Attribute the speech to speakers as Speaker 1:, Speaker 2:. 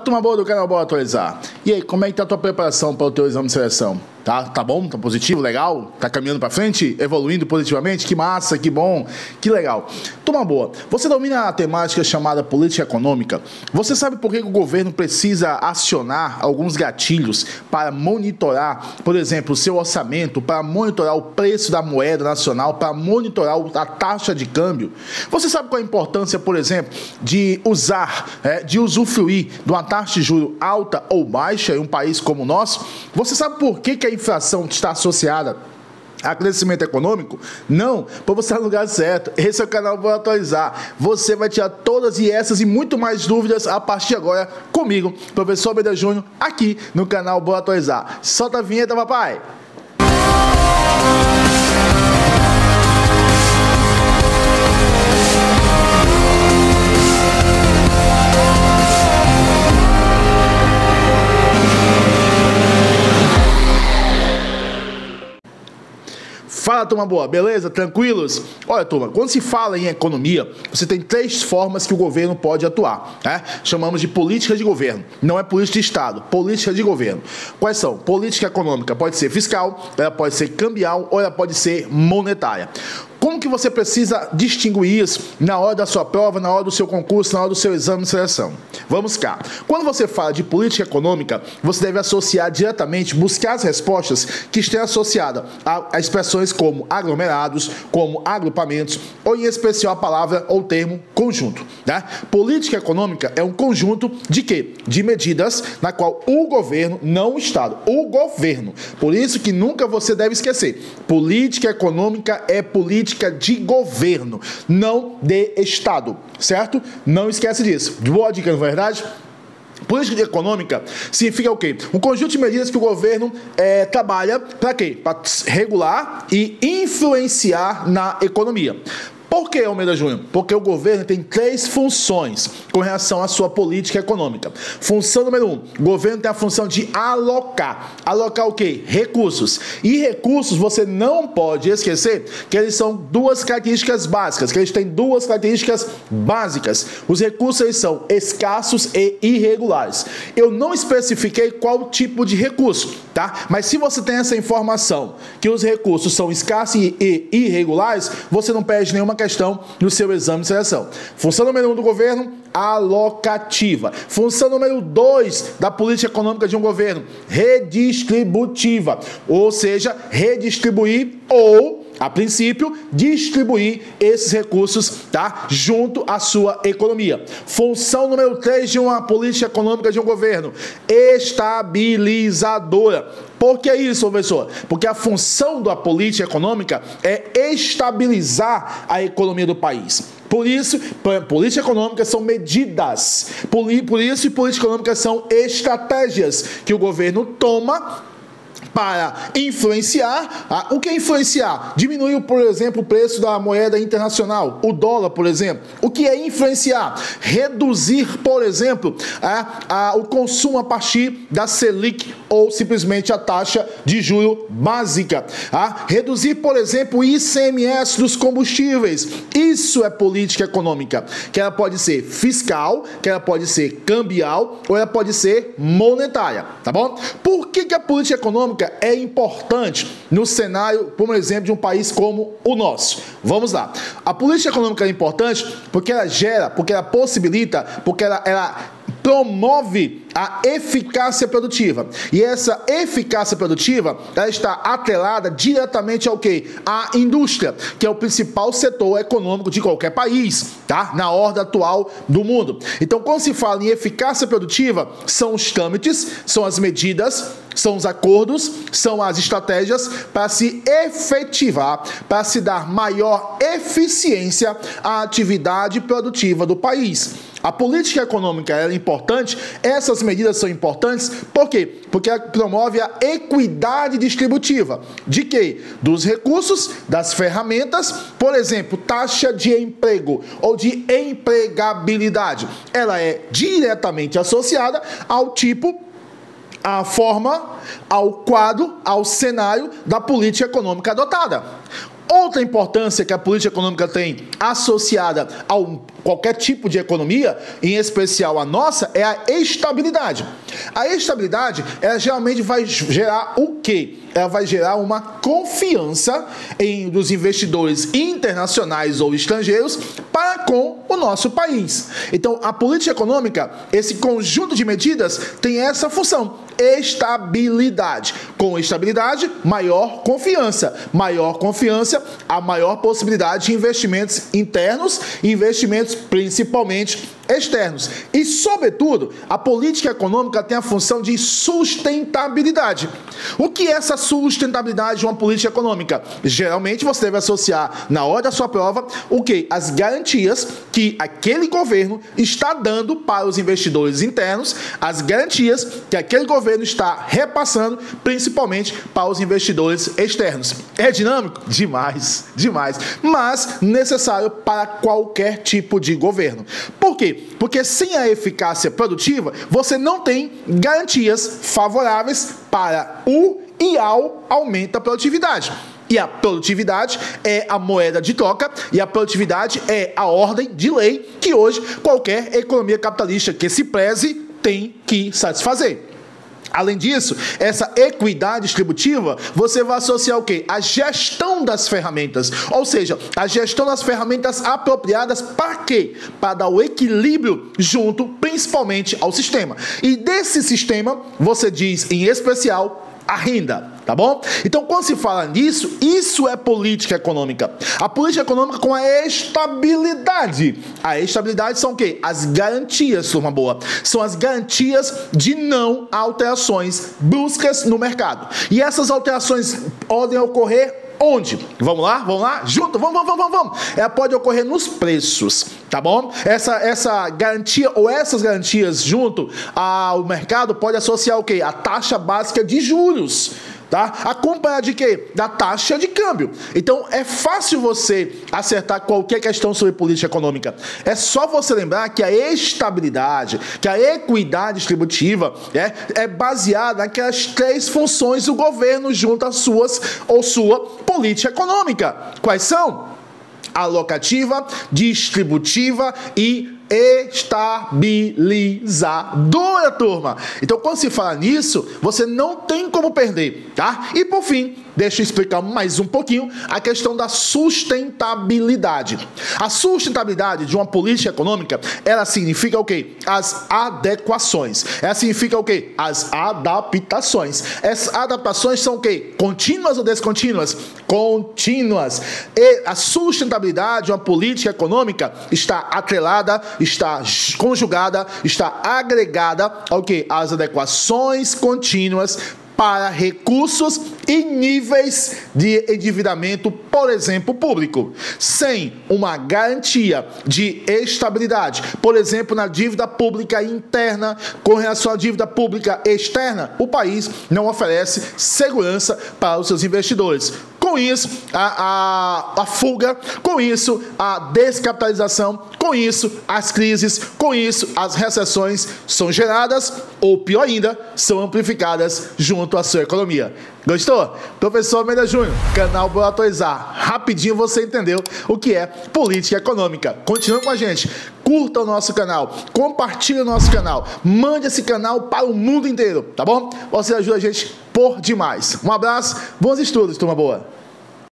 Speaker 1: Turma boa do canal Bora Atualizar. E aí, como é que tá a tua preparação para o teu exame de seleção? Tá bom? Tá positivo? Legal? Tá caminhando para frente? Evoluindo positivamente? Que massa, que bom, que legal. Turma boa, você domina a temática chamada política econômica? Você sabe por que o governo precisa acionar alguns gatilhos para monitorar, por exemplo, o seu orçamento, para monitorar o preço da moeda nacional, para monitorar a taxa de câmbio? Você sabe qual a importância, por exemplo, de usufruir de uma taxa de juros alta ou baixa em um país como o nosso? Você sabe por que a inflação está associada a crescimento econômico? Não, para você estar no lugar certo. Esse é o canal Bora Atualizar. Você vai tirar todas essas e muito mais dúvidas a partir de agora comigo, professor Almeida Júnior, aqui no canal Bora Atualizar. Solta a vinheta, papai! Fala, turma boa, beleza? Tranquilos? Olha, turma, quando se fala em economia, você tem três formas que o governo pode atuar, né? Chamamos de política de governo. Não é política de Estado, política de governo. Quais são? Política econômica pode ser fiscal, ela pode ser cambial ou ela pode ser monetária. Como que você precisa distinguir isso na hora da sua prova, na hora do seu concurso, na hora do seu exame de seleção? Vamos cá. Quando você fala de política econômica, você deve associar diretamente, buscar as respostas que estejam associadas a expressões como aglomerados, como agrupamentos, ou em especial a palavra ou termo conjunto, né? Política econômica é um conjunto de quê? De medidas na qual o governo, não o Estado, o governo. Por isso que nunca você deve esquecer. Política econômica é política de governo, não de Estado, certo? Não esquece disso. Boa dica, não é verdade? Política econômica significa o quê? Um conjunto de medidas que o governo trabalha para quê? Para regular e influenciar na economia. Por que, Almeida Júnior? Porque o governo tem três funções com relação à sua política econômica. Função número 1, o governo tem a função de alocar. Alocar o quê? Recursos. E recursos, você não pode esquecer que eles são duas características básicas, que eles têm duas características básicas. Os recursos, eles são escassos e irregulares. Eu não especifiquei qual tipo de recurso, tá? Mas se você tem essa informação, que os recursos são escassos e irregulares, você não perde nenhuma questão no seu exame de seleção. Função número 1 do governo, alocativa. Função número 2 da política econômica de um governo, redistributiva. Ou seja, redistribuir ou, a princípio, distribuir esses recursos, tá? Junto à sua economia. Função número 3 de uma política econômica de um governo, estabilizadora. Por que isso, professor? Porque a função da política econômica é estabilizar a economia do país. Por isso, política econômica são medidas. Por isso, política econômica são estratégias que o governo toma para influenciar. O que é influenciar? Diminuir, por exemplo, o preço da moeda internacional, o dólar, por exemplo. O que é influenciar? Reduzir, por exemplo, o consumo a partir da Selic ou simplesmente a taxa de juro básica. Reduzir, por exemplo, o ICMS dos combustíveis. Isso é política econômica, que ela pode ser fiscal, que ela pode ser cambial ou ela pode ser monetária, tá bom? Por que a política econômica é importante no cenário, por exemplo, de um país como o nosso? Vamos lá. A política econômica é importante porque ela gera, porque ela possibilita, porque ela promove a eficácia produtiva. E essa eficácia produtiva, ela está atrelada diretamente ao quê? À indústria, que é o principal setor econômico de qualquer país, tá? Na ordem atual do mundo. Então, quando se fala em eficácia produtiva, são os trâmites, são as medidas, são os acordos, são as estratégias para se efetivar, para se dar maior eficiência à atividade produtiva do país. A política econômica é importante, essas medidas são importantes, por quê? Porque ela promove a equidade distributiva. De quê? Dos recursos, das ferramentas, por exemplo, taxa de emprego ou de empregabilidade. Ela é diretamente associada ao tipo, à forma, ao quadro, ao cenário da política econômica adotada. Outra importância que a política econômica tem associada ao qualquer tipo de economia, em especial a nossa, é a estabilidade. A estabilidade, ela geralmente vai gerar o quê? Ela vai gerar uma confiança dos investidores internacionais ou estrangeiros para com o nosso país. Então, a política econômica, esse conjunto de medidas, tem essa função: estabilidade. Com estabilidade, maior confiança. Maior confiança, a maior possibilidade de investimentos internos e investimentos principalmente externos. E, sobretudo, a política econômica tem a função de sustentabilidade. O que é essa sustentabilidade de uma política econômica? Geralmente você deve associar, na hora da sua prova, o quê? As garantias que aquele governo está dando para os investidores internos, as garantias que aquele governo está repassando, principalmente para os investidores externos. É dinâmico? Demais, demais. Mas necessário para qualquer tipo de governo. Por quê? Porque sem a eficácia produtiva, você não tem garantias favoráveis para o e ao aumento da produtividade. E a produtividade é a moeda de troca e a produtividade é a ordem de lei que hoje qualquer economia capitalista que se preze tem que satisfazer. Além disso, essa equidade distributiva, você vai associar o quê? A gestão das ferramentas, ou seja, a gestão das ferramentas apropriadas para quê? Para dar o equilíbrio junto, principalmente, ao sistema. E desse sistema, você diz, em especial, a renda, tá bom? Então, quando se fala nisso, isso é política econômica. A política econômica com a estabilidade. A estabilidade são o quê? As garantias, turma boa. São as garantias de não alterações bruscas no mercado. E essas alterações podem ocorrer onde? Vamos lá? Junto, vamos. Ela pode ocorrer nos preços, tá bom? Essa garantia ou essas garantias junto ao mercado pode associar o quê? A taxa básica de juros, tá? Acompanhada de quê? Da taxa de câmbio. Então, é fácil você acertar qualquer questão sobre política econômica. É só você lembrar que a estabilidade, que a equidade distributiva é baseada naquelas três funções do governo junto às sua política econômica. Quais são? Alocativa, distributiva e estabilizadora, turma. Então, quando se fala nisso, você não tem como perder, tá? E, por fim, deixa eu explicar mais um pouquinho a questão da sustentabilidade. A sustentabilidade de uma política econômica, ela significa o quê? As adequações. Ela significa o quê? As adaptações. Essas adaptações são o quê? Contínuas ou descontínuas? Contínuas. E a sustentabilidade de uma política econômica está atrelada, está conjugada, está agregada ao quê? As adequações contínuas para recursos e níveis de endividamento, por exemplo, público. Sem uma garantia de estabilidade, por exemplo, na dívida pública interna com relação à dívida pública externa, o país não oferece segurança para os seus investidores. Com isso, a fuga, com isso, a descapitalização, com isso, as crises, com isso, as recessões são geradas, ou pior ainda, são amplificadas junto à sua economia. Gostou? Professor Almeida Júnior, canal Bora Atualizar. Rapidinho você entendeu o que é política econômica. Continue com a gente. Curta o nosso canal, compartilhe o nosso canal, mande esse canal para o mundo inteiro, tá bom? Você ajuda a gente por demais. Um abraço, bons estudos, turma boa.